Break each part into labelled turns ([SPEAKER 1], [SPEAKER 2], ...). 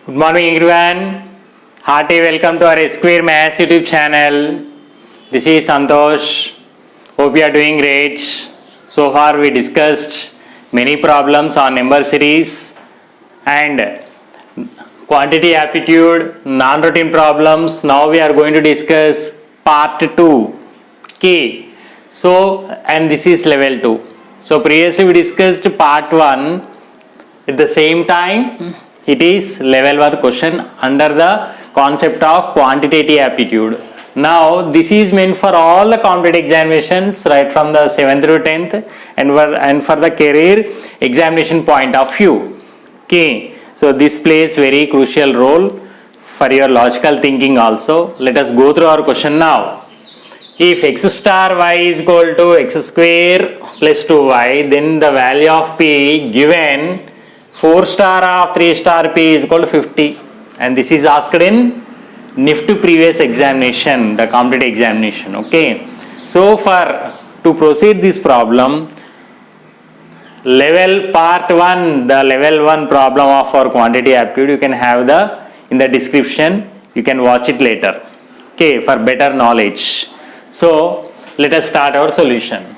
[SPEAKER 1] Good morning everyone. Hearty welcome to our Square Maths YouTube channel. This is Santosh. Hope you are doing great. So far we discussed many problems on number series and quantity aptitude, non-routine problems. Now we are going to discuss part 2. Okay. So, and this is level 2. So previously we discussed part 1. At the same time, it is level 1 question under the concept of quantitative aptitude. Now this is meant for all the competitive examinations right from the 7th to 10th and for the career examination point of view. Okay, so this plays very crucial role for your logical thinking also. Let us go through our question now. If x star y is equal to x square plus 2y, then the value of p given 4 star of 3 star p is equal to 50, and this is asked in NIFT previous examination, the competitive examination. Okay, so to proceed this problem, level part 1, the level 1 problem of our quantity aptitude, you can have in the description, you can watch it later. Okay, for better knowledge. So let us start our solution.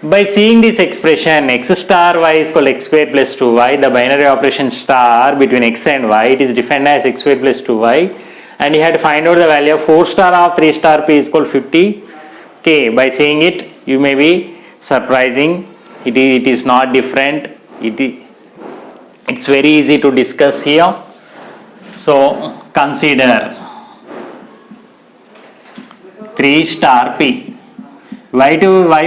[SPEAKER 1] By seeing this expression x star y is equal to x square plus 2y, the binary operation star between x and y, it is defined as x square plus 2y, and you had to find out the value of 4 star of 3 star p is equal to 50. Okay, by seeing it you may be surprising, it is not different, it's very easy to discuss here. So consider 3 star p. Why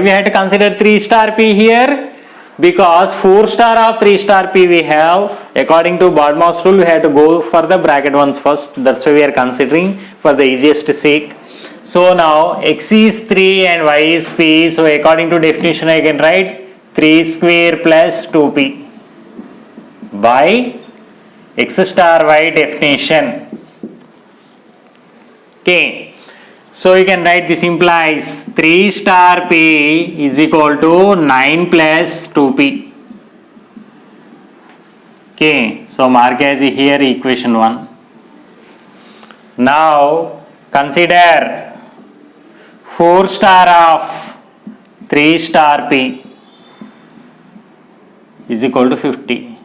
[SPEAKER 1] we have to consider 3 star p here? Because 4 star of 3 star p we have, according to BODMAS rule, we have to go for the bracket ones first. That's why we are considering for the easiest sake. So now x is 3 and y is p. So according to definition I can write 3 square plus 2p by x star y definition. Okay. So you can write this implies 3 star p is equal to 9 plus 2p. Okay, so mark as here equation 1. Now consider 4 star of 3 star p is equal to 50.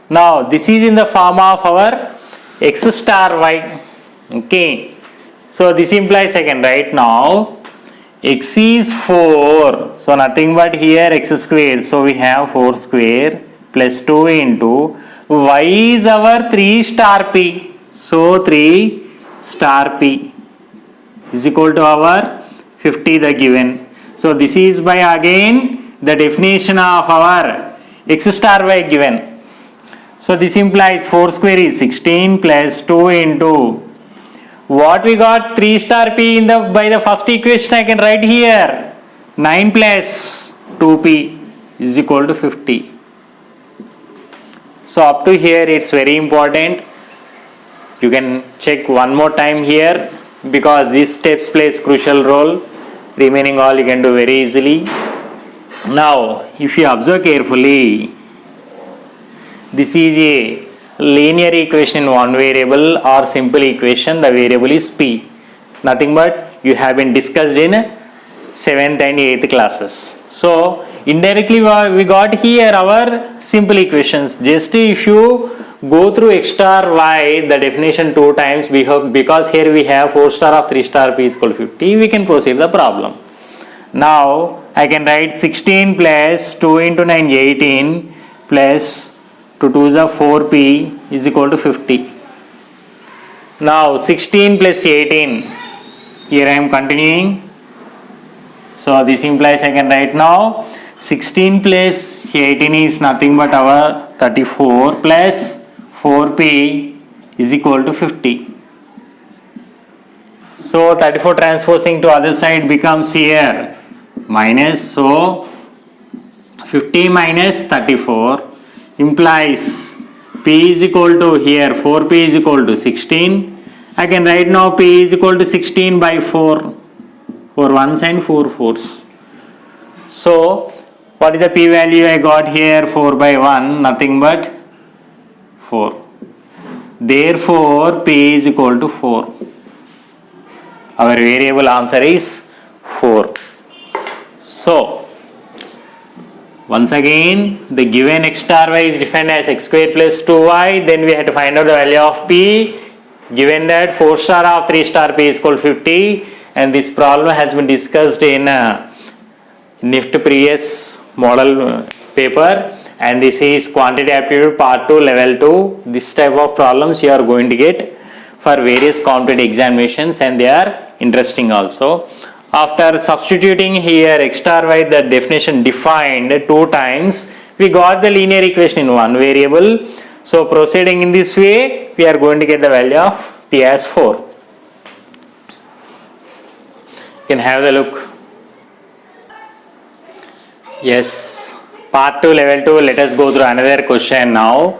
[SPEAKER 1] Now this is in the form of our x star y. Okay. So this implies I can write now x is 4, so nothing but here x square, so we have 4 square plus 2 into y is our 3 star p, so 3 star p is equal to our 50 the given. So this is by again the definition of our x star y given. So this implies 4 square is 16 plus 2 into what we got 3 star p by the first equation I can write here 9 plus 2p is equal to 50. So up to here it's very important. You can check one more time here because these steps plays crucial role. Remaining all you can do very easily. Now if you observe carefully, this is a linear equation in one variable or simple equation, the variable is p. Nothing but you have been discussed in 7th and 8th classes. So indirectly we got here our simple equations. Just if you go through x star y the definition 2 times, because here we have 4 star of 3 star p is equal to 50, we can proceed the problem. Now I can write 16 plus 2 into 9 18 plus 2 to the 4p is equal to 50. Now 16 plus 18, here I am continuing. So this implies I can write now 16 plus 18 is nothing but our 34 plus 4p is equal to 50. So 34 transposing to other side becomes here minus, so 50 minus 34 implies p is equal to here 4p is equal to 16 I can write now P is equal to 16 by 4. 4 ones and 4 fours. So what is the P value I got here? 4 by 1, nothing but 4. Therefore P is equal to 4. Our variable answer is 4. So once again, the given x star y is defined as x square plus 2y. Then we have to find out the value of P. Given that 4 star of 3 star P is equal to 50, and this problem has been discussed in NIFT previous model paper, and this is quantity aptitude part 2 level 2. This type of problems you are going to get for various competitive examinations, and they are interesting also. After substituting here x star y, the definition defined 2 times, we got the linear equation in one variable. So proceeding in this way, we are going to get the value of P as 4. You can have the look. Yes, part 2 level 2, let us go through another question now.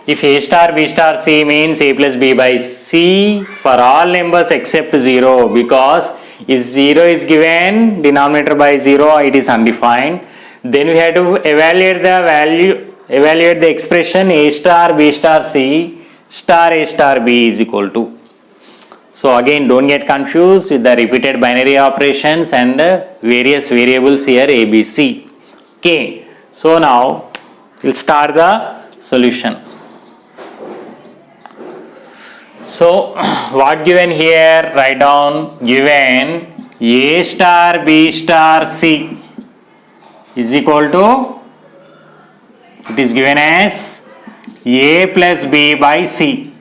[SPEAKER 1] If A star B star C means A plus B by C for all numbers except 0, because if 0 is given denominator by 0, it is undefined, then we have to evaluate the expression A star B star C star A star B is equal to. So again, don't get confused with the repeated binary operations and the various variables here A, B, C. Okay, so now we'll start the solution. So what given here? Write down, given A star B star C is equal to, it is given as A plus B by C.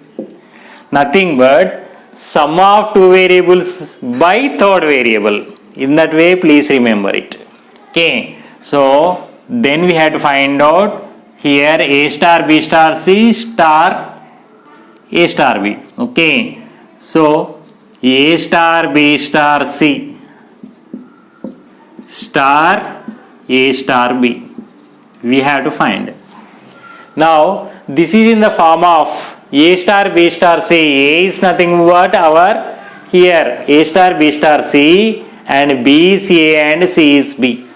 [SPEAKER 1] Nothing but sum of two variables by third variable. In that way, please remember it. Okay, so then we have to find out here A star B star C star A star B. Okay, so A star B star C star A star B we have to find. Now this is in the form of A star B star C. A is nothing but our here A star B star C, and B is A and C is B.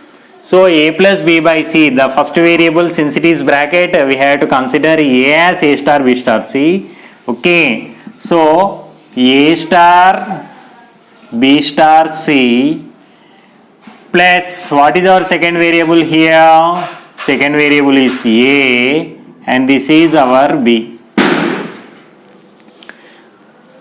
[SPEAKER 1] So A plus B by C, the first variable, since it is bracket, we have to consider A as A star B star C. Okay, so A star B star C plus what is our second variable here? Second variable is A, and this is our B.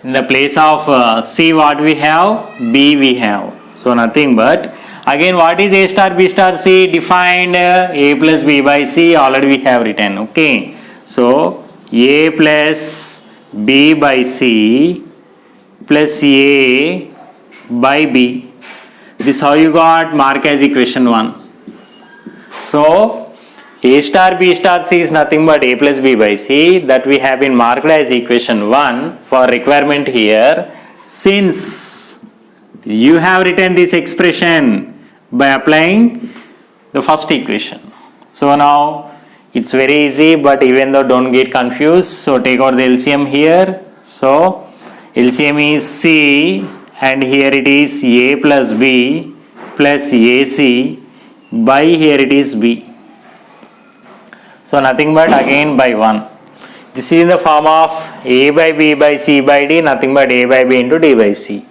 [SPEAKER 1] In the place of C, what we have? B we have. So nothing but, again, what is A star B star C? Defined A plus B by C, already we have written. Okay, so A plus B by C plus A by B. This how you got, mark as equation 1. So A star B star C is nothing but A plus B by C, that we have been marked as equation 1 for requirement here. Since you have written this expression by applying the first equation, so now it's very easy, but even though don't get confused, so take out the LCM here. So LCM is C, and here it is A plus B plus AC by here it is B. So nothing but again by 1. This is in the form of A by B by C by D, nothing but A by B into D by C.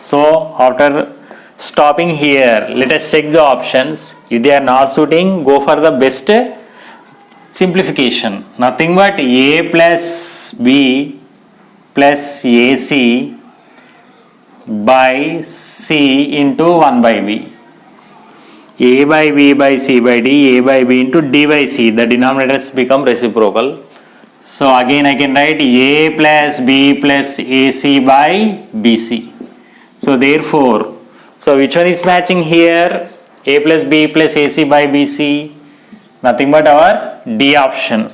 [SPEAKER 1] So after stopping here, let us check the options. If they are not suiting, go for the best simplification. Nothing but A plus B plus AC by C into 1 by B. A by B by C by D, A by B into D by C. The denominators become reciprocal. So again I can write A plus B plus AC by BC. So therefore, so which one is matching here? A plus B plus AC by BC. Nothing but our D option.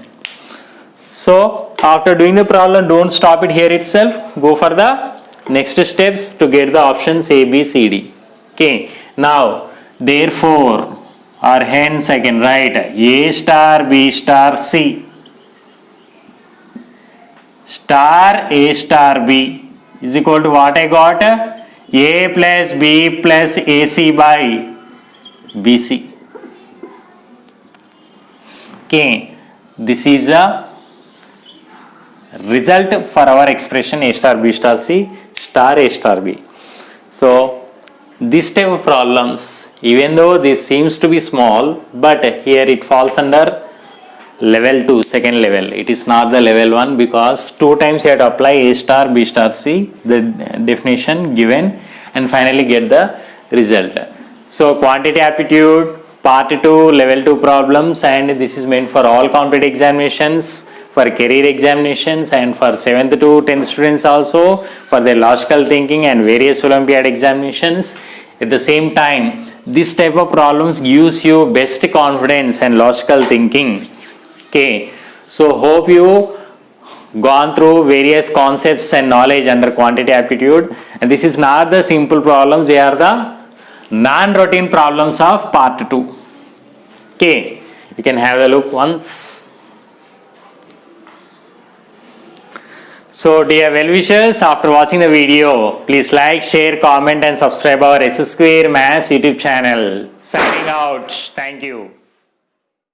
[SPEAKER 1] So after doing the problem, don't stop it here itself. Go for the next steps to get the options A, B, C, D. Okay. Now therefore, or hence I can write A star B star C star A star B is equal to what I got? A plus B plus AC by BC. Okay, this is a result for our expression A star B star C star A star B. So this type of problems, even though this seems to be small, but here it falls under level 2, second level. It is not the level 1 because 2 times you have to apply A star B star C, the definition given, and finally get the result. So quantity aptitude part 2 level 2 problems, and this is meant for all competitive examinations, for career examinations, and for 7th to 10th students also, for their logical thinking and various Olympiad examinations. At the same time, this type of problems gives you best confidence and logical thinking. Okay, so hope you gone through various concepts and knowledge under quantity aptitude, and this is not the simple problems, they are the non-routine problems of part 2. Okay, you can have a look once. So dear well-wishers, after watching the video, please like, share, comment and subscribe our S Square Maths YouTube channel. Signing out. Thank you.